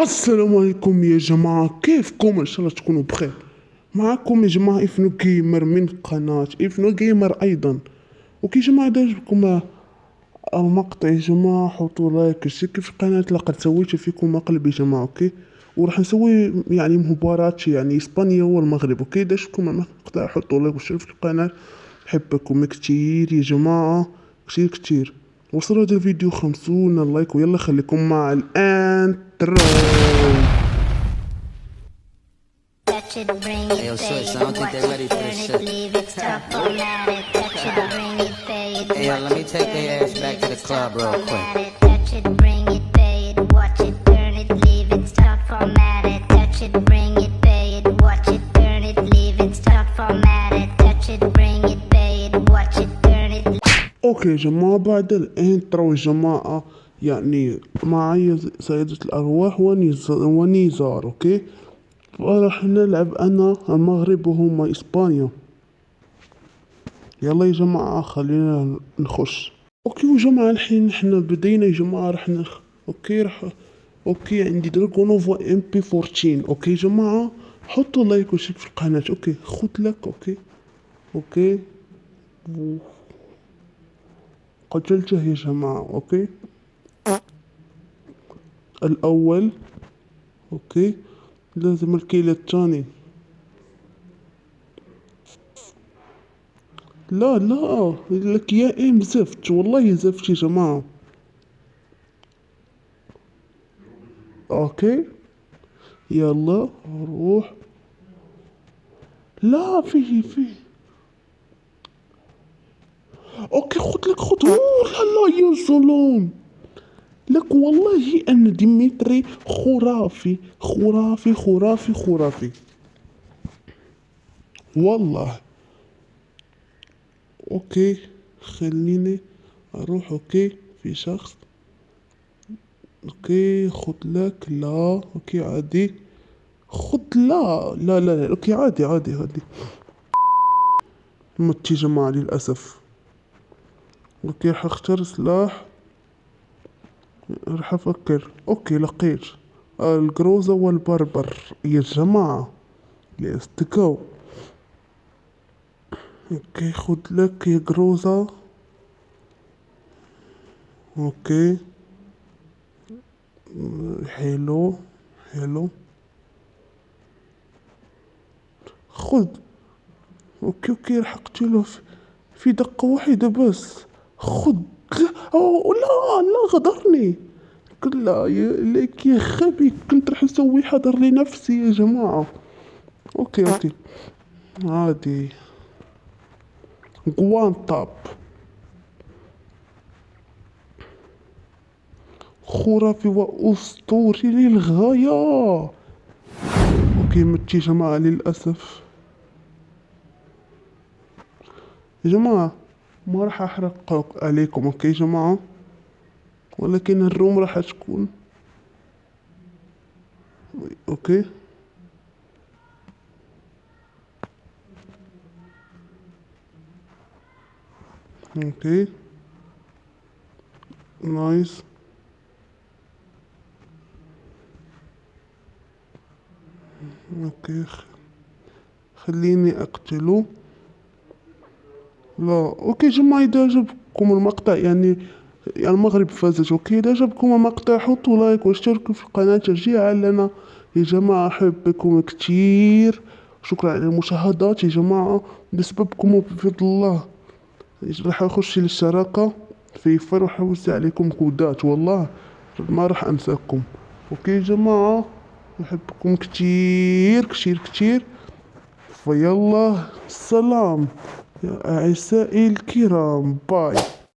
السلام عليكم يا جماعة، كيفكم؟ ان شاء الله تكونوا بخير. معكم يا جماعة إفنو جيمر من قناة إفنو جيمر أيضا. وكي جماعة إذا عجبكم المقطع يا جماعة حطوا لايك واشتركوا في القناة. لقد سويت فيكم مقلب يا جماعة، اوكي. وراح نسوي يعني مباراة يعني إسبانيا والمغرب، اوكي. إذا عجبكم المقطع حطوا لايك واشتركوا في القناة. نحبكم كتير يا جماعة، كتير كتير. وصلوا هذا الفيديو 50 لايك، ويلا خليكم مع الانترو. Touch it, bring it, Hey, yo, pay Switch, it, I don't think watch they're ready it, for turn this it, shit. leave it, stop, format it. Touch it, bring it, pay it, Hey, yo, watch let me it, take turn their it, ass back leave to the it, club stop, real format quick. it. Touch it, bring it, pay it, watch it, turn it, leave it, stop, format it. Touch it, bring it, pay it, watch it, turn it, leave it, stop, format it. Touch it, bring it, pay it, watch it, turn it. اوكي يا جماعة، بعد الانترو يا جماعة يعني معي سيدة الأرواح ونيزار، اوكي. وراح نلعب أنا المغرب وهما إسبانيا. يلا يا جماعة خلينا نخش. اوكي يا جماعة، الحين احنا بدينا يا جماعة. اوكي اوكي عندي دراغونوفا ام بي 14. اوكي يا جماعة حطوا لايك وشيك في القناة. اوكي خد لك. اوكي اوكي قتلته يا جماعة. اوكي الأول. اوكي لازم الكيل الثاني. لا لك يا ام زفت، والله زفت يا جماعة. اوكي يلا روح. لا فيه. اوكي خد لك اوه لا يا سلام. لك والله ان ديمتري خرافي خرافي خرافي خرافي والله. اوكي خليني اروح. اوكي في شخص. اوكي خد لك. لا اوكي عادي. خد. لا اوكي عادي. مت يا جماعة للأسف. اوكي حختار سلاح. راح افكر. اوكي لقيت الجروزة والبربر يا جماعة. ليتس جو. اوكي خد لك يا جروزة. اوكي حلو خد. اوكي راح اقتله في دقة واحدة بس. خد. لا أوه لا غدرني. لا ليك يا خبي، كنت راح اسوي حذر لنفسي يا جماعة. اوكي عادي. طاب خرافي واسطوري للغاية. اوكي مت يا جماعة للأسف. يا جماعة ما راح احرق عليكم، اوكي يا جماعة، ولكن الروم راح تكون اوكي. اوكي نايس. اوكي خليني اقتله. لا اوكي يا جماعة، اذا عجبكم المقطع يعني المغرب فازت. اوكي اذا عجبكم المقطع حطوا لايك واشتركوا في القناة تشجيعا لنا يا جماعة. احبكم كتير. شكرا على المشاهدات يا جماعة. بسببكم وبفضل الله راح اخش للشراكة في فرح اوزع عليكم كودات، والله ما راح انساكم. اوكي يا جماعة احبكم كتير. فيلا سلام يا اعزائي الكرام، باي.